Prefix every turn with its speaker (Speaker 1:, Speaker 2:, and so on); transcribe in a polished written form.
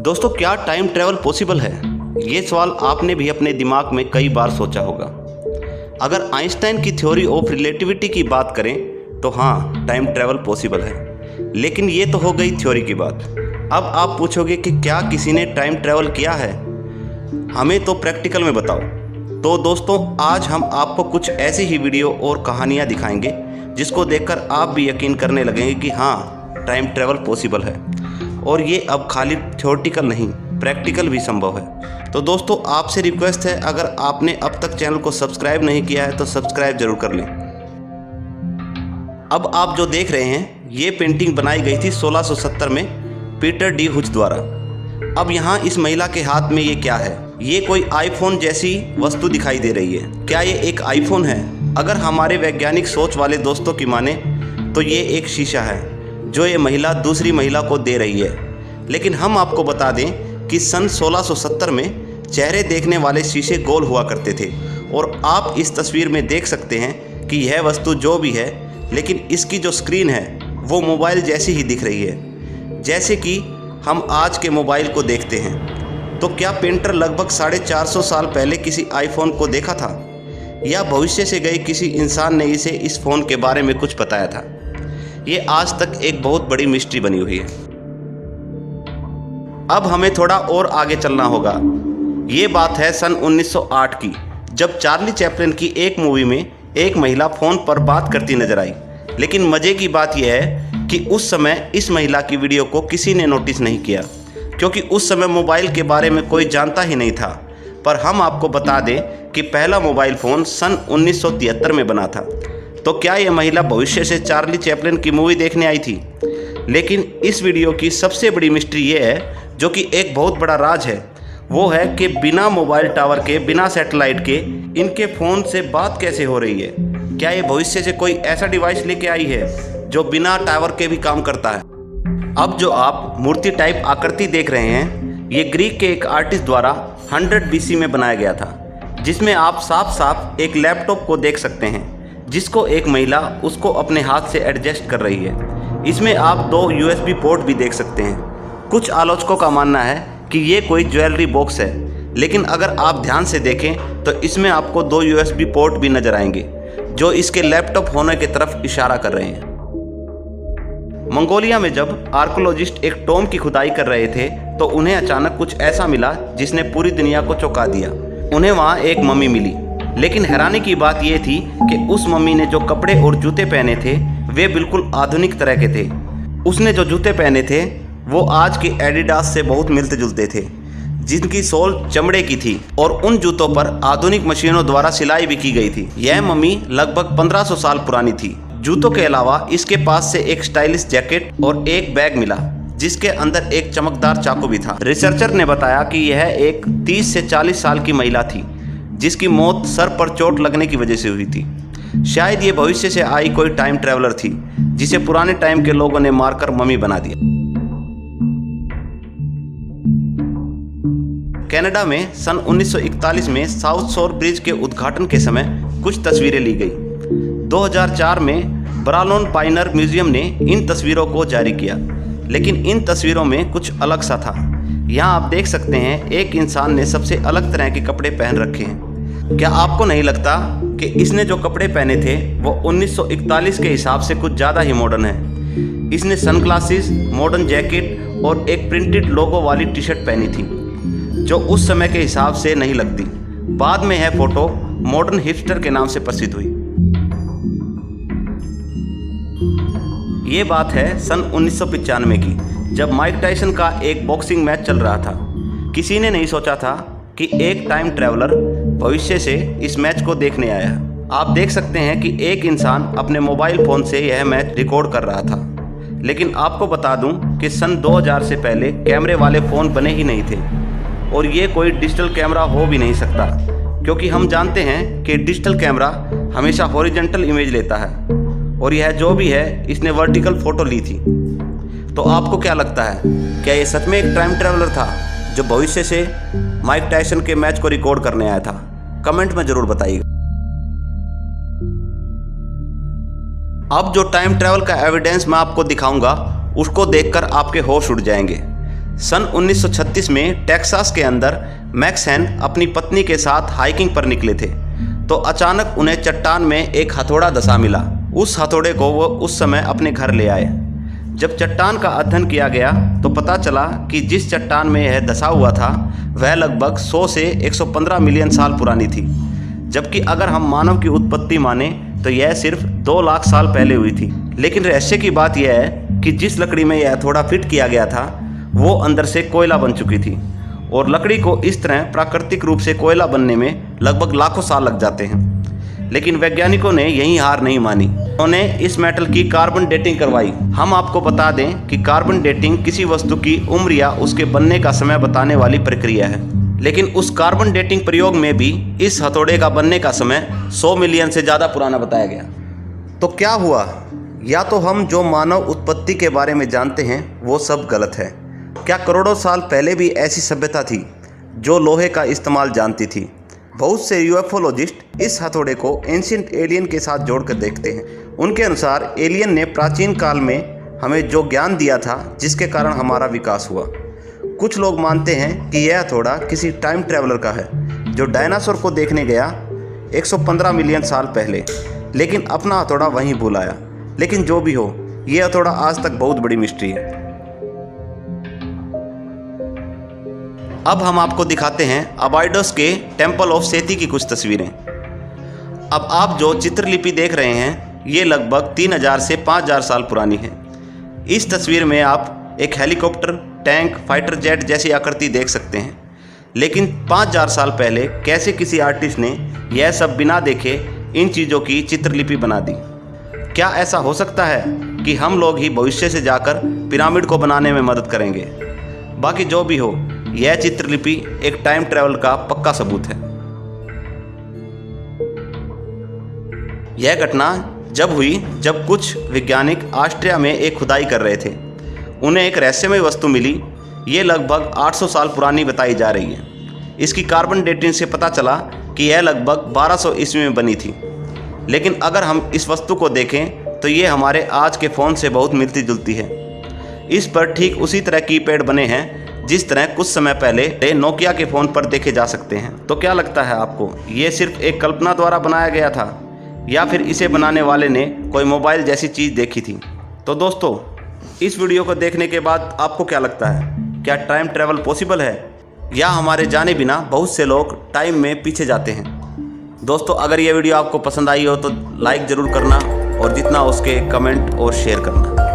Speaker 1: दोस्तों, क्या time travel possible है? ये सवाल आपने भी अपने दिमाग में कई बार सोचा होगा। अगर आइंस्टाइन की थ्योरी ऑफ रिलेटिविटी की बात करें तो हाँ, टाइम ट्रैवल पॉसिबल है। लेकिन ये तो हो गई थ्योरी की बात। अब आप पूछोगे कि क्या किसी ने टाइम ट्रैवल किया है? हमें तो प्रैक्टिकल में बताओ। तो दोस्तों, आज हम आपको कुछ ऐसी ही वीडियो और कहानियाँ दिखाएंगे जिसको देखकर आप भी यकीन करने लगेंगे कि हाँ, टाइम ट्रैवल पॉसिबल है। और ये अब खाली थ्योरेटिकल नहीं, प्रैक्टिकल भी संभव है। तो दोस्तों, आपसे रिक्वेस्ट है, अगर आपने अब तक चैनल को सब्सक्राइब नहीं किया है तो सब्सक्राइब जरूर कर लें। अब आप जो देख रहे हैं, ये पेंटिंग बनाई गई थी 1670 में पीटर डी हुच द्वारा। अब यहाँ इस महिला के हाथ में ये क्या है? ये कोई आईफोन जैसी वस्तु दिखाई दे रही है। क्या ये एक आईफोन है? अगर हमारे वैज्ञानिक सोच वाले दोस्तों की माने तो ये एक शीशा है जो ये महिला दूसरी महिला को दे रही है। लेकिन हम आपको बता दें कि सन 1670 में चेहरे देखने वाले शीशे गोल हुआ करते थे। और आप इस तस्वीर में देख सकते हैं कि यह वस्तु जो भी है, लेकिन इसकी जो स्क्रीन है वो मोबाइल जैसी ही दिख रही है, जैसे कि हम आज के मोबाइल को देखते हैं। तो क्या पेंटर लगभग 450 साल पहले किसी आईफोन को देखा था, या भविष्य से गए किसी इंसान ने इसे इस फ़ोन के बारे में कुछ बताया था? ये आज तक एक बहुत बड़ी मिस्ट्री बनी हुई है। अब हमें थोड़ा और आगे चलना होगा। ये बात है सन 1908 की, जब चार्ली चैपलिन की एक मूवी में एक महिला फ़ोन पर बात करती नजर आई। लेकिन मज़े की बात यह है कि उस समय इस महिला की वीडियो को किसी ने नोटिस नहीं किया, क्योंकि उस समय मोबाइल के बारे में कोई जानता ही नहीं था। पर हम आपको बता दें कि पहला मोबाइल फ़ोन सन 1973 में बना था। तो क्या यह महिला भविष्य से चार्ली चैपलिन की मूवी देखने आई थी? लेकिन इस वीडियो की सबसे बड़ी मिस्ट्री ये है, जो कि एक बहुत बड़ा राज है, वो है कि बिना मोबाइल टावर के, बिना सैटेलाइट के इनके फ़ोन से बात कैसे हो रही है। क्या ये भविष्य से कोई ऐसा डिवाइस लेके आई है जो बिना टावर के भी काम करता है? अब जो आप मूर्ति टाइप आकृति देख रहे हैं, ये ग्रीक के एक आर्टिस्ट द्वारा 100 BC में बनाया गया था, जिसमें आप साफ साफ एक लैपटॉप को देख सकते हैं, जिसको एक महिला उसको अपने हाथ से एडजस्ट कर रही है। इसमें आप 2 USB पोर्ट भी देख सकते हैं। कुछ आलोचकों का मानना है कि ये कोई ज्वेलरी बॉक्स है, लेकिन अगर आप ध्यान से देखें तो इसमें आपको 2 USB पोर्ट भी नजर आएंगे, जो इसके लैपटॉप होने की तरफ इशारा कर रहे हैं। मंगोलिया में जब आर्कोलॉजिस्ट एक टॉम की खुदाई कर रहे थे तो उन्हें अचानक कुछ ऐसा मिला जिसने पूरी दुनिया को चौंका दिया। उन्हें वहाँ एक मम्मी मिली, लेकिन हैरानी की बात यह थी कि उस मम्मी ने जो कपड़े और जूते पहने थे वे बिल्कुल आधुनिक तरह के थे। उसने जो जूते पहने थे वो आज के एडिडास से बहुत मिलते जुलते थे, जिनकी सोल चमड़े की थी, और उन जूतों पर आधुनिक मशीनों द्वारा सिलाई भी की गई थी। यह मम्मी लगभग 1500 साल पुरानी थी। जूतों के अलावा इसके पास से एक स्टाइलिश जैकेट और एक बैग मिला, जिसके अंदर एक चमकदार चाकू भी था। रिसर्चर ने बताया कि यह एक 30 से 40 साल की महिला थी, जिसकी मौत सर पर चोट लगने की वजह से हुई थी। शायद ये भविष्य से आई कोई टाइम ट्रैवलर थी, जिसे पुराने टाइम के लोगों ने मारकर मम्मी बना दिया। कनाडा में सन 1941 में साउथ शोर ब्रिज के उद्घाटन के समय कुछ तस्वीरें ली गई। 2004 में ब्रालोन पाइनर म्यूजियम ने इन तस्वीरों को जारी किया, लेकिन इन तस्वीरों में कुछ अलग सा था। यहाँ आप देख सकते हैं एक इंसान ने सबसे अलग तरह के कपड़े पहन रखे हैं। क्या आपको नहीं लगता कि इसने जो कपड़े पहने थे वो 1941 के हिसाब से कुछ ज़्यादा ही मॉडर्न है? इसने सनग्लासेस, मॉडर्न जैकेट और एक प्रिंटेड लोगो वाली टी शर्ट पहनी थी, जो उस समय के हिसाब से नहीं लगती। बाद में यह फोटो मॉडर्न हिपस्टर के नाम से प्रसिद्ध हुई। ये बात है सन 1995 की, जब माइक टायसन का एक बॉक्सिंग मैच चल रहा था। किसी ने नहीं सोचा था कि एक टाइम ट्रैवलर भविष्य से इस मैच को देखने आया। आप देख सकते हैं कि एक इंसान अपने मोबाइल फ़ोन से यह मैच रिकॉर्ड कर रहा था। लेकिन आपको बता दूं कि सन 2000 से पहले कैमरे वाले फ़ोन बने ही नहीं थे, और ये कोई डिजिटल कैमरा हो भी नहीं सकता, क्योंकि हम जानते हैं कि डिजिटल कैमरा हमेशा हॉरिजॉन्टल इमेज लेता है, और यह जो भी है इसने वर्टिकल फ़ोटो ली थी। तो आपको क्या लगता है, क्या ये सच में एक टाइम ट्रैवलर था जो भविष्य से माइक टायसन के मैच को रिकॉर्ड करने आया था? कमेंट में ज़रूर बताइएगा। अब जो टाइम ट्रैवल का एविडेंस मैं आपको दिखाऊंगा, उसको देखकर आपके होश उड़ जाएंगे। सन 1936 में टेक्सास के अंदर मैक्स हेन अपनी पत्नी के साथ हाइकिंग पर निकले थे तो अचानक उन्हें चट्टान में एक हथौड़ा धंसा मिला। उस हथौड़े को वो उस समय अपने घर ले आए। जब चट्टान का अध्ययन किया गया तो पता चला कि जिस चट्टान में यह धंसा हुआ था वह लगभग 100 से 115 मिलियन साल पुरानी थी, जबकि अगर हम मानव की उत्पत्ति माने तो यह सिर्फ 2 लाख साल पहले हुई थी। लेकिन रहस्य की बात यह है कि जिस लकड़ी में यह हथौड़ा फिट किया गया था वो अंदर से कोयला बन चुकी थी और लकड़ी को इस तरह प्राकृतिक रूप से कोयला बनने में लगभग लाखों साल लग जाते हैं। लेकिन वैज्ञानिकों ने यही हार नहीं मानी, उन्होंने इस मेटल की कार्बन डेटिंग करवाई। हम आपको बता दें कि कार्बन डेटिंग किसी वस्तु की उम्र या उसके बनने का समय बताने वाली प्रक्रिया है, लेकिन उस कार्बन डेटिंग प्रयोग में भी इस हथौड़े का बनने का समय 100 मिलियन से ज़्यादा पुराना बताया गया। तो क्या हुआ? या तो हम जो मानव उत्पत्ति के बारे में जानते हैं वो सब गलत है। क्या करोड़ों साल पहले भी ऐसी सभ्यता थी जो लोहे का इस्तेमाल जानती थी? बहुत से यूएफओलॉजिस्ट इस हथौड़े को एंशिएंट एलियन के साथ जोड़कर देखते हैं। उनके अनुसार एलियन ने प्राचीन काल में हमें जो ज्ञान दिया था जिसके कारण हमारा विकास हुआ। कुछ लोग मानते हैं कि यह हथौड़ा किसी टाइम ट्रैवलर का है जो डायनासोर को देखने गया 115 मिलियन साल पहले, लेकिन अपना हथौड़ा वहीं भूल आया। लेकिन जो भी हो, यह हथौड़ा आज तक बहुत बड़ी मिस्ट्री है। अब हम आपको दिखाते हैं अबाइडोस के टेम्पल ऑफ सेती की कुछ तस्वीरें। अब आप जो चित्रलिपि देख रहे हैं ये लगभग 3000 से 5000 साल पुरानी है। इस तस्वीर में आप एक हेलीकॉप्टर, टैंक, फाइटर जेट जैसी आकृति देख सकते हैं। लेकिन 5000 साल पहले कैसे किसी आर्टिस्ट ने यह सब बिना देखे इन चीज़ों की चित्रलिपि बना दी? क्या ऐसा हो सकता है कि हम लोग ही भविष्य से जाकर पिरामिड को बनाने में मदद करेंगे? बाकी जो भी हो, यह चित्रलिपि एक टाइम ट्रैवल का पक्का सबूत है। यह घटना जब हुई जब कुछ वैज्ञानिक ऑस्ट्रिया में एक खुदाई कर रहे थे। उन्हें एक रहस्यमय वस्तु मिली। ये लगभग 800 साल पुरानी बताई जा रही है। इसकी कार्बन डेटिंग से पता चला कि यह लगभग 1200 ईस्वी में बनी थी। लेकिन अगर हम इस वस्तु को देखें तो ये हमारे आज के फ़ोन से बहुत मिलती जुलती है। इस पर ठीक उसी तरह कीपैड बने हैं जिस तरह कुछ समय पहले नोकिया के फ़ोन पर देखे जा सकते हैं। तो क्या लगता है आपको, ये सिर्फ एक कल्पना द्वारा बनाया गया था या फिर इसे बनाने वाले ने कोई मोबाइल जैसी चीज़ देखी थी? तो दोस्तों, इस वीडियो को देखने के बाद आपको क्या लगता है? क्या टाइम ट्रैवल पॉसिबल है या हमारे जाने बिना बहुत से लोग टाइम में पीछे जाते हैं? दोस्तों, अगर ये वीडियो आपको पसंद आई हो तो लाइक ज़रूर करना और जितना उसके कमेंट और शेयर करना।